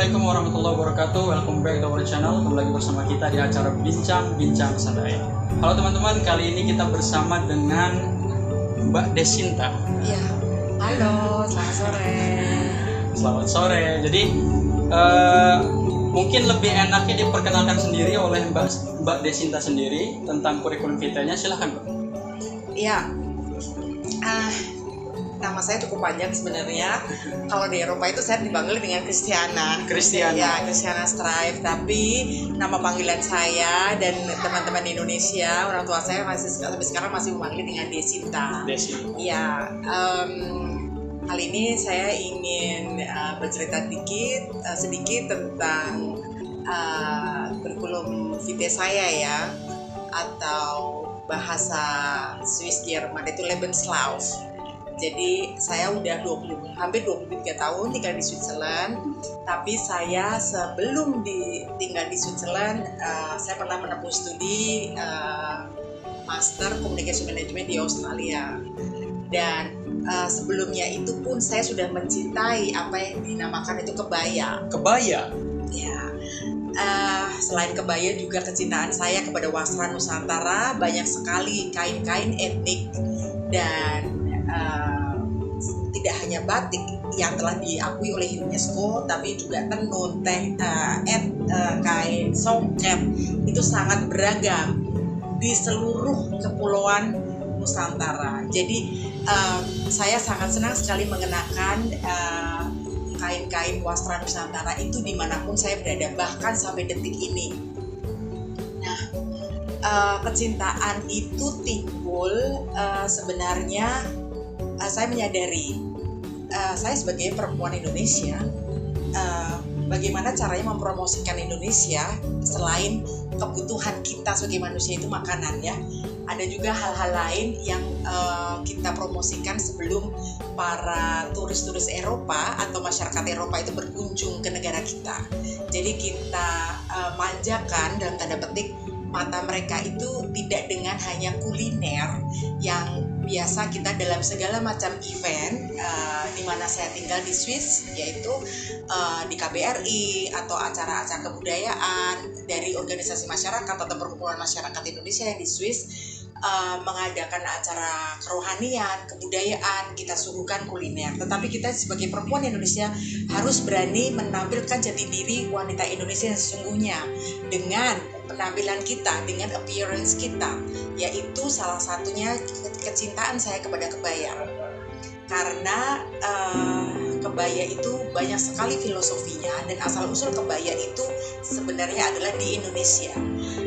Assalamualaikum warahmatullahi wabarakatuh. Welcome back to our channel. Kembali lagi bersama kita di acara Bincang-Bincang Santai. Halo teman-teman, kali ini kita bersama dengan Mbak Desinta. Iya, halo, selamat sore. Selamat sore. Jadi mungkin lebih enaknya diperkenalkan sendiri oleh Mbak Desinta sendiri tentang kurikulum vitanya. Silahkan, Mbak. Iya, nama saya cukup panjang sebenarnya. Kalau di Eropa itu saya dipanggil dengan Christiana. Ya, Christiana Strive. Tapi nama panggilan saya dan teman-teman Indonesia, orang tua saya sampai sekarang masih memanggil dengan Desinta. Iya. Kali ini saya ingin bercerita sedikit tentang kurikulum vitae saya ya, atau bahasa Swiss Jerman itu Lebenslauf. Jadi saya udah hampir 23 tahun tinggal di Switzerland. Tapi saya sebelum tinggal di Switzerland, saya pernah menempuh studi Master Communication Management di Australia. Dan sebelumnya itu pun saya sudah mencintai apa yang dinamakan itu kebaya. Kebaya? Ya. Selain kebaya juga kecintaan saya kepada wastra Nusantara. Banyak sekali kain-kain etnik dan tidak hanya batik yang telah diakui oleh UNESCO, tapi juga tenun, kain songket itu sangat beragam di seluruh kepulauan Nusantara. Jadi saya sangat senang sekali mengenakan kain-kain wastra Nusantara itu dimanapun saya berada, bahkan sampai detik ini. Nah, kecintaan itu timbul sebenarnya saya menyadari saya sebagai perempuan Indonesia, bagaimana caranya mempromosikan Indonesia selain kebutuhan kita sebagai manusia itu makanan ya. Ada juga hal-hal lain yang kita promosikan sebelum para turis-turis Eropa atau masyarakat Eropa itu berkunjung ke negara kita. Jadi kita manjakan dalam tanda petik mata mereka itu tidak dengan hanya kuliner yang biasa kita dalam segala macam event di mana saya tinggal di Swiss, yaitu di KBRI atau acara-acara kebudayaan dari organisasi masyarakat atau perkumpulan masyarakat Indonesia yang di Swiss mengadakan acara kerohanian, kebudayaan, kita suguhkan kuliner. Tetapi kita sebagai perempuan Indonesia harus berani menampilkan jati diri wanita Indonesia yang sesungguhnya dengan penampilan kita, dengan appearance kita, yaitu salah satunya kecintaan saya kepada kebaya. Karena kebaya itu banyak sekali filosofinya, dan asal-usul kebaya itu sebenarnya adalah di Indonesia.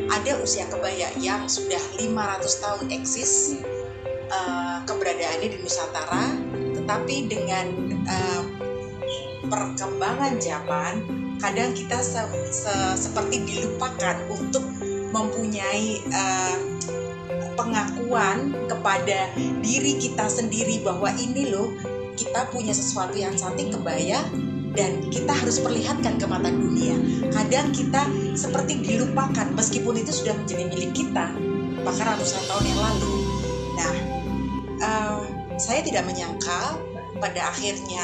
Ada usia kebaya yang sudah 500 tahun eksis, keberadaannya di Nusantara, tetapi dengan perkembangan zaman, kadang kita seperti dilupakan untuk mempunyai pengakuan kepada diri kita sendiri bahwa ini loh, kita punya sesuatu yang cantik, kebaya, dan kita harus perlihatkan ke mata dunia. Kadang kita seperti dilupakan meskipun itu sudah menjadi milik kita bahkan ratusan tahun yang lalu. Nah, saya tidak menyangka pada akhirnya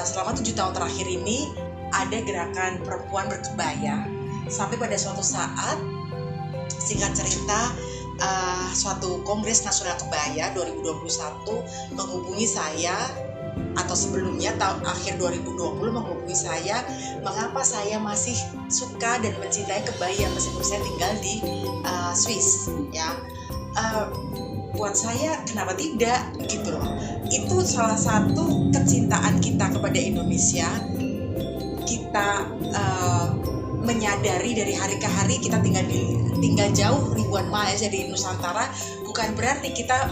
selama 7 tahun terakhir ini ada gerakan perempuan berkebaya, sampai pada suatu saat, singkat cerita, suatu Kongres Nasional Kebaya 2021 menghubungi saya, atau sebelumnya akhir 2020 menghubungi saya, mengapa saya masih suka dan mencintai kebaya meskipun saya tinggal di Swiss ya. Buat saya kenapa tidak gitu loh. Itu salah satu kecintaan kita kepada Indonesia. Kita menyadari dari hari ke hari kita tinggal jauh ribuan mil dari Nusantara, bukan berarti kita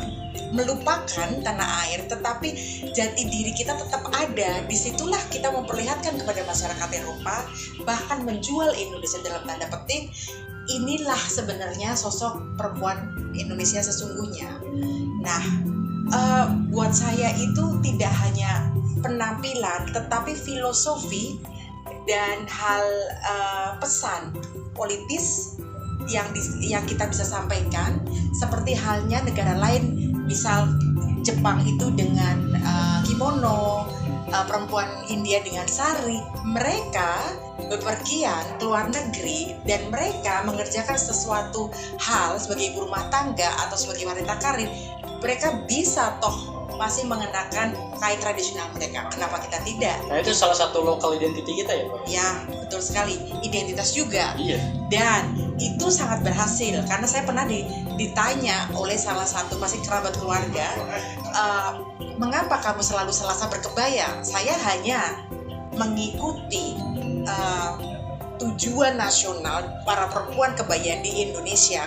melupakan tanah air, tetapi jati diri kita tetap ada. Disitulah kita memperlihatkan kepada masyarakat Eropa, bahkan menjual Indonesia dalam tanda petik. Inilah sebenarnya sosok perempuan Indonesia sesungguhnya. Nah, buat saya itu tidak hanya penampilan, tetapi filosofi dan hal pesan politis yang kita bisa sampaikan, seperti halnya negara lain, misal Jepang itu dengan kimono, perempuan India dengan sari, mereka bepergian ke luar negeri dan mereka mengerjakan sesuatu hal sebagai ibu rumah tangga atau sebagai wanita karir, mereka bisa toh masih mengenakan kain tradisional mereka. Kenapa kita tidak? Nah, itu salah satu local identity kita ya, Pak? Ya, betul sekali. Identitas juga. Iya. Dan itu sangat berhasil karena saya pernah ditanya oleh salah satu masih kerabat keluarga, mengapa kamu selalu Selasa berkebaya? Saya hanya mengikuti tujuan nasional para perempuan kebaya di Indonesia.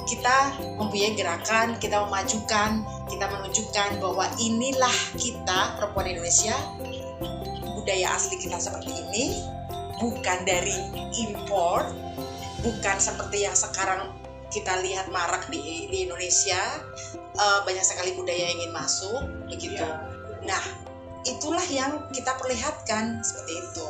Kita mempunyai gerakan, kita memajukan, kita menunjukkan bahwa inilah kita perempuan Indonesia, budaya asli kita seperti ini, bukan dari impor, bukan seperti yang sekarang kita lihat marak di Indonesia, banyak sekali budaya yang ingin masuk, begitu. Nah, itulah yang kita perlihatkan seperti itu.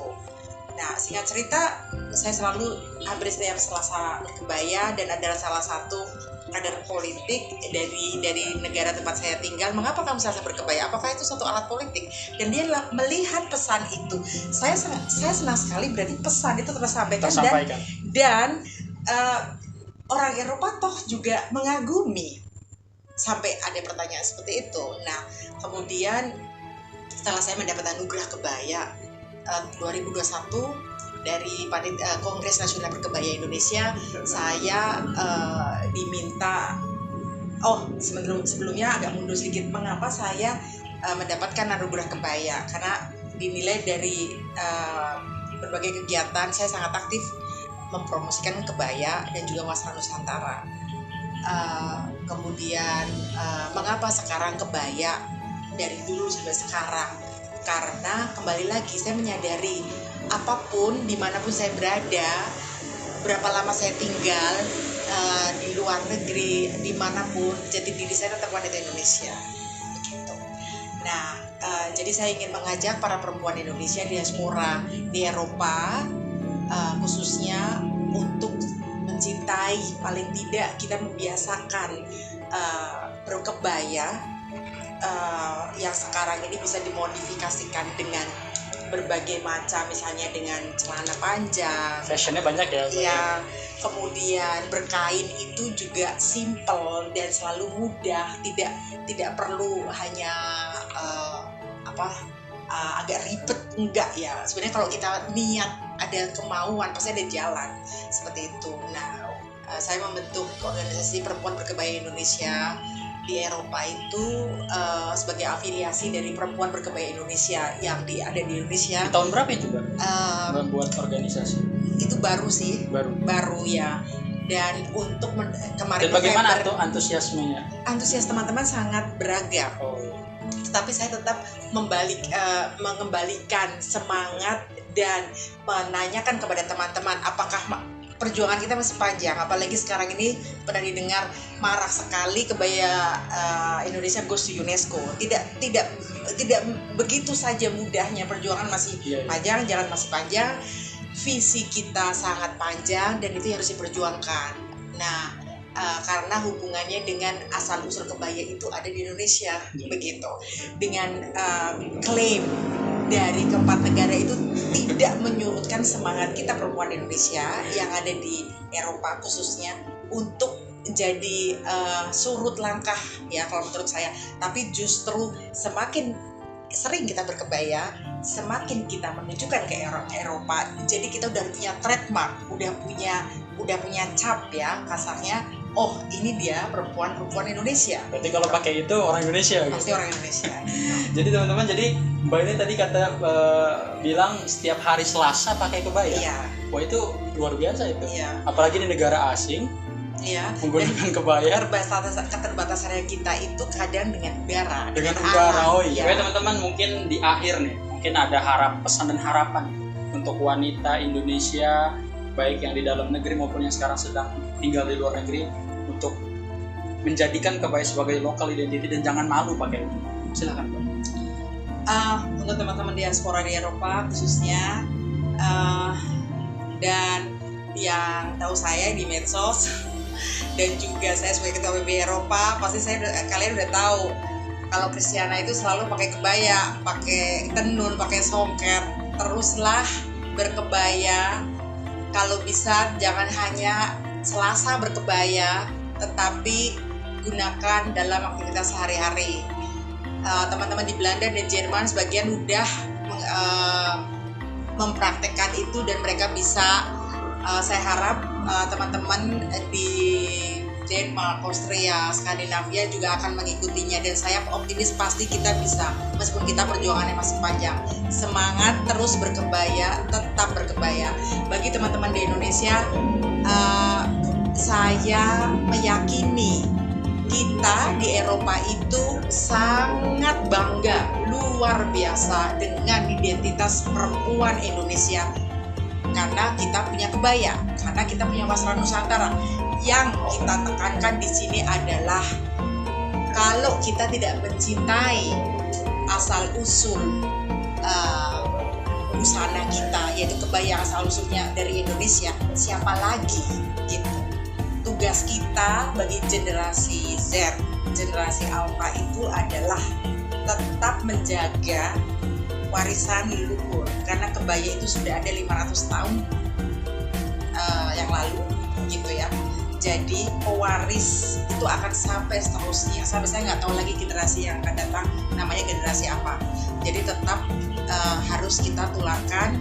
Nah, singkat cerita, saya selalu hampir setiap Selasa berkebaya dan adalah salah satu kader politik dari negara tempat saya tinggal. Mengapa kamu Selasa berkebaya? Apakah itu suatu alat politik? Dan dia melihat pesan itu. Saya senang sekali berarti pesan itu tersampaikan. Dan orang Eropa toh juga mengagumi. Sampai ada pertanyaan seperti itu. Nah, kemudian setelah saya mendapat anugerah kebaya 2021 dari Kongres Nasional Berkebaya Indonesia, saya diminta, sebelumnya agak mundur sedikit, mengapa saya mendapatkan anugerah kebaya, karena dinilai dari berbagai kegiatan saya sangat aktif mempromosikan kebaya dan juga wastra Nusantara. Kemudian mengapa sekarang kebaya dari dulu sampai sekarang? Karena kembali lagi saya menyadari apapun dimanapun saya berada, berapa lama saya tinggal di luar negeri, dimanapun, jati diri saya tetap wanita Indonesia, begitu. Nah, jadi saya ingin mengajak para perempuan Indonesia diaspora di Eropa, khususnya untuk mencintai, paling tidak kita membiasakan berkebaya. Yang sekarang ini bisa dimodifikasikan dengan berbagai macam, misalnya dengan celana panjang, fashionnya banyak ya. Ya, kemudian berkain itu juga simple dan selalu mudah, tidak perlu hanya agak ribet, enggak ya. Sebenarnya kalau kita niat, ada kemauan, pasti ada jalan seperti itu. Nah, saya membentuk organisasi Perempuan Berkebaya Indonesia di Eropa itu sebagai afiliasi dari Perempuan Berkebaya Indonesia yang ada di Indonesia. Di tahun berapa itu, Mbak? Membuat organisasi? Itu baru sih. Baru ya. Dan untuk kemarin. Dan bagaimana antusiasmenya? Antusias teman-teman sangat beragam. Tetapi saya tetap mengembalikan semangat dan menanyakan kepada teman-teman apakah perjuangan kita masih panjang, apalagi sekarang ini pernah didengar marak sekali kebaya Indonesia goes to UNESCO. Tidak begitu saja mudahnya, perjuangan masih panjang, jalan masih panjang, visi kita sangat panjang dan itu harus diperjuangkan. Nah, karena hubungannya dengan asal usul kebaya itu ada di Indonesia, begitu. Dengan klaim dari keempat negara itu tidak menyurutkan semangat kita perempuan Indonesia yang ada di Eropa khususnya untuk jadi surut langkah ya kalau menurut saya. Tapi justru semakin sering kita berkebaya, semakin kita menunjukkan ke Eropa. Jadi kita udah punya trademark, udah punya cap ya kasarnya. Oh, ini dia perempuan Indonesia. Berarti kalau pakai itu orang Indonesia. Pasti gitu. Orang Indonesia. Jadi teman-teman, Mbak ini tadi bilang setiap hari Selasa pakai kebaya. Iya. Wah, itu luar biasa itu. Iya. Apalagi di negara asing. Iya. Menggunakan kebaya. Keterbatasan kita itu kadang dengan udara. Dengan udara. Oh iya. Ya. Oke teman-teman, mungkin di akhir nih, mungkin ada pesan dan harapan untuk wanita Indonesia, baik yang di dalam negeri maupun yang sekarang sedang tinggal di luar negeri, untuk menjadikan kebaya sebagai local identity dan jangan malu pakai itu. Silakan, Pak. Untuk teman-teman diaspora di Eropa khususnya, dan yang tahu saya di medsos dan juga saya sebagai ketua PBB Eropa, pasti kalian udah tahu Kalau Kristiana itu selalu pakai kebaya, pakai tenun, pakai songker. Teruslah berkebaya. Kalau bisa jangan hanya Selasa berkebaya, tetapi gunakan dalam aktivitas sehari-hari. Teman-teman di Belanda dan Jerman sebagian udah mempraktekkan itu dan mereka bisa. Saya harap teman-teman di Denmark, Austria, Skandinavia juga akan mengikutinya, dan saya optimis pasti kita bisa, meskipun kita perjuangannya masih panjang. Semangat terus berkebaya, tetap berkebaya. Bagi teman-teman di Indonesia, saya meyakini kita di Eropa itu sangat bangga, luar biasa dengan identitas perempuan Indonesia, karena kita punya kebaya, karena kita punya wasra Nusantara. Yang kita tekankan di sini adalah kalau kita tidak mencintai asal usul busana kita, yaitu kebaya asal usulnya dari Indonesia, siapa lagi gitu. Tugas kita bagi generasi Z, generasi Alpha itu adalah tetap menjaga warisan leluhur, karena kebaya itu sudah ada 500 tahun yang lalu gitu ya. Jadi pewaris itu akan sampai seterusnya, sampai saya nggak tahu lagi generasi yang akan datang namanya generasi apa. Jadi tetap harus kita tularkan,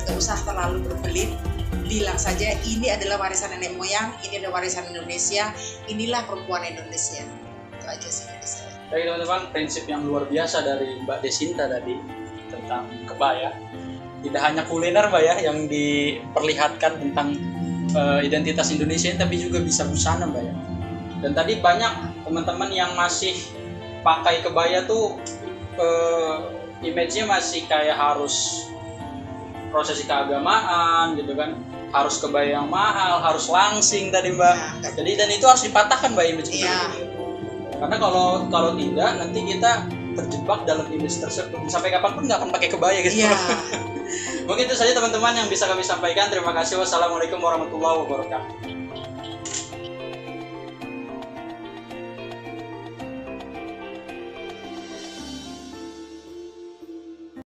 nggak usah terlalu berbelit, bilang saja ini adalah warisan nenek moyang, ini adalah warisan Indonesia, inilah perempuan Indonesia. Itu aja sih dari saya. Baik teman-teman, prinsip yang luar biasa dari Mbak Desinta tadi tentang kebaya. Tidak hanya kuliner Mbak ya yang diperlihatkan tentang identitas Indonesia, tapi juga bisa busana Mbak ya. Dan tadi banyak teman-teman yang masih pakai kebaya tuh image-nya masih kayak harus prosesi keagamaan gitu kan, harus kebaya yang mahal, harus langsing tadi Mbak. Jadi dan itu harus dipatahkan Mbak image itu. Karena kalau tidak nanti kita terjebak dalam image tersebut, sampai kapanpun nggak akan pakai kebaya gitu. Mungkin itu saja teman-teman yang bisa kami sampaikan. Terima kasih. Wassalamualaikum warahmatullahi wabarakatuh.